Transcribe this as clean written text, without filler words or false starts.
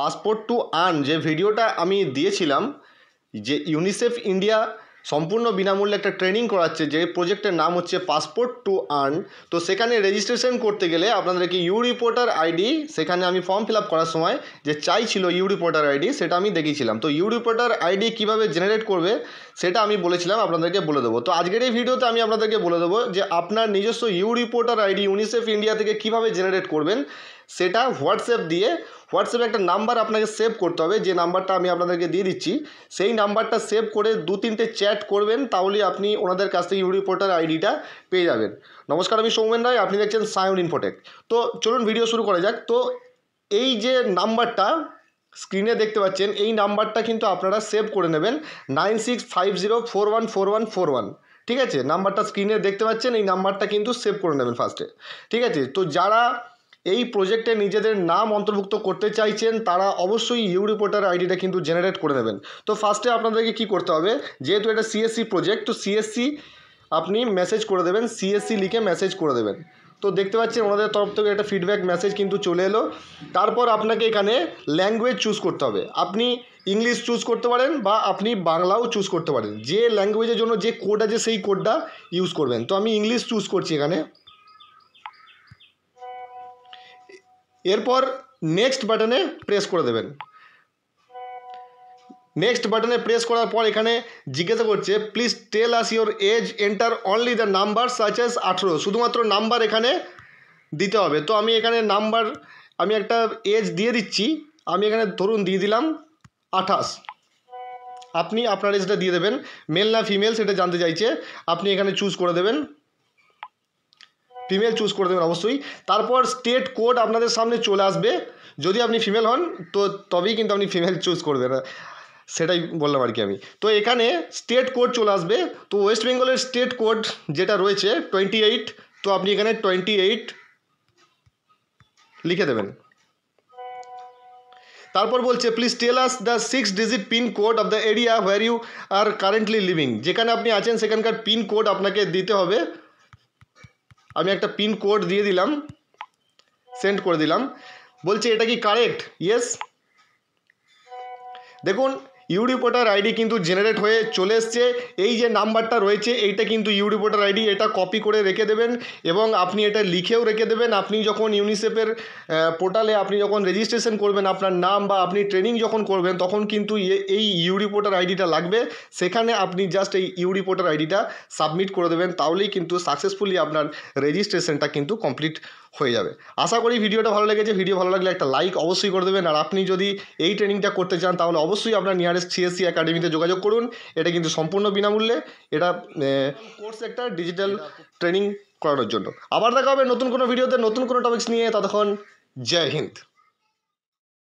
Passport to earn যে ভিডিওটা আমি দিয়েছিলাম, যে ইউনিসেফ ইন্ডিয়া সম্পূর্ণ বিনামূল্যে একটা ট্রেনিং করাচ্ছে, যে প্রজেক্টের নাম হচ্ছে পাসপোর্ট টু আর্ন। তো সেখানে রেজিস্ট্রেশন করতে গেলে আপনাদেরকে ইউ রিপোর্টার আইডি, সেখানে আমি ফর্ম ফিল আপ করার সময় যে চাইছিল ইউ রিপোর্টার আইডি, সেটা আমি দেখিয়েছিলাম। তো ইউ রিপোর্টার আইডি কীভাবে জেনারেট করবে সেটা আমি বলেছিলাম আপনাদেরকে বলে দেবো। তো আজকের এই ভিডিওতে আমি আপনাদেরকে বলে দেবো যে আপনার নিজস্ব U reporter ID UNICEF India থেকে কীভাবে জেনারেট করবেন, সেটা হোয়াটসঅ্যাপে একটা নাম্বার আপনাকে সেভ করতে হবে, যে নাম্বারটা আমি আপনাদেরকে দিয়ে দিচ্ছি। সেই নাম্বারটা সেভ করে 2-3টে চ্যাট করবেন, তাহলে আপনি ওনাদের কাছ থেকে ইউ রিপোর্টার আইডিটা পেয়ে যাবেন। নমস্কার, আমি সৌমেন রায়, আপনি দেখছেন সায়ন ইনফোটেক। তো চলুন ভিডিও শুরু করা যাক। তো এই যে নাম্বারটা স্ক্রিনে দেখতে পাচ্ছেন, এই নাম্বারটা কিন্তু আপনারা সেভ করে নেবেন 9650414141। ঠিক আছে, নাম্বারটা স্ক্রিনে দেখতে পাচ্ছেন, এই নাম্বারটা কিন্তু সেভ করে নেবেন ফার্স্টে। ঠিক আছে, তো যারা এই প্রজেক্টে নিজেদের নাম অন্তর্ভুক্ত করতে চাইছেন তারা অবশ্যই ইউ রিপোর্টার আইডিটা কিন্তু জেনারেট করে নেবেন। তো ফার্স্টে আপনাদেরকে কি করতে হবে, যেহেতু এটা সিএসসি প্রজেক্ট, তো সিএসসি আপনি মেসেজ করে দেবেন, সিএসসি লিখে মেসেজ করে দেবেন। তো দেখতে পাচ্ছেন ওনাদের তরফ থেকে একটা ফিডব্যাক মেসেজ কিন্তু চলে এলো। তারপর আপনাকে এখানে ল্যাঙ্গুয়েজ চুজ করতে হবে। আপনি ইংলিশ চুজ করতে পারেন বা আপনি বাংলাও চুজ করতে পারেন, যে ল্যাঙ্গুয়েজের জন্য যে কোড আছে সেই কোডটা ইউজ করবেন। তো আমি ইংলিশ চুজ করছি এখানে। এরপর নেক্সট বাটনে প্রেস করে দেবেন। নেক্সট বাটনে প্রেস করার পর এখানে জিজ্ঞাসা করছে please tell us your age, enter only the number such as 18। শুধুমাত্র নাম্বার এখানে দিতে হবে। তো আমি এখানে নাম্বার, আমি একটা এজ দিয়ে দিচ্ছি, আমি এখানে ধরুন দিয়ে দিলাম 28। আপনি আপনার এজটা দিয়ে দেবেন, মেল না ফিমেল সেটা জানতে চাইছে, আপনি এখানে চুজ করে দেবেন, ফিমেল চুজ করে দেবেন অবশ্যই। তারপর স্টেট কোড আপনাদের সামনে চলে আসবে, যদি আপনি ফিমেল হন তো তবেই কিন্তু আপনি ফিমেল চুজ করবেন, সেটাই বললাম আর কি আমি। তো এখানে স্টেট কোড চলে আসবে। তো ওয়েস্ট বেঙ্গলের স্টেট কোড যেটা রয়েছে 28, তো আপনি এখানে 28 লিখে দেবেন। তারপর বলছে please tell us the 6 digit pin code of the area where you are currently living. যেখানে আপনি আছেন সেখানকার পিন কোড আপনাকে দিতে হবে। আমি একটা পিন কোড দিয়ে দিলাম, সেন্ড করে দিলাম। বলছে এটা কি কারেক্ট? ইয়েস। দেখুন ইউ রিপোর্টার আইডি কিন্তু জেনারেট হয়ে চলে এসছে। এই যে নাম্বারটা রয়েছে এইটা কিন্তু ইউ রিপোর্টার আইডি, এটা কপি করে রেখে দেবেন এবং আপনি এটা লিখেও রেখে দেবেন। আপনি যখন ইউনিসেফের পোর্টালে আপনি যখন রেজিস্ট্রেশন করবেন আপনার নাম বা আপনি ট্রেনিং যখন করবেন, তখন কিন্তু এই ইউ রিপোর্টার আইডিটা লাগবে। সেখানে আপনি জাস্ট এই ইউ রিপোর্টার আইডিটা সাবমিট করে দেবেন, তাহলেই কিন্তু সাকসেসফুলি আপনার রেজিস্ট্রেশনটা কিন্তু কমপ্লিট হয়ে যাবে। আশা করি ভিডিওটা ভালো লেগেছে। ভিডিও ভালো লাগলে একটা লাইক অবশ্যই করে দেবেন। আর আপনি যদি এই ট্রেনিংটা করতে চান তাহলে অবশ্যই আপনার নিয়ারেস্ট সিএসসি একাডেমিতে যোগাযোগ করুন। এটা কিন্তু সম্পূর্ণ বিনামূল্যে, এটা কোর্স একটা ডিজিটাল ট্রেনিং করানোর জন্য। আবার দেখা হবে নতুন কোনো ভিডিওতে নতুন কোনো টপিকস নিয়ে। ততক্ষণ জয় হিন্দ।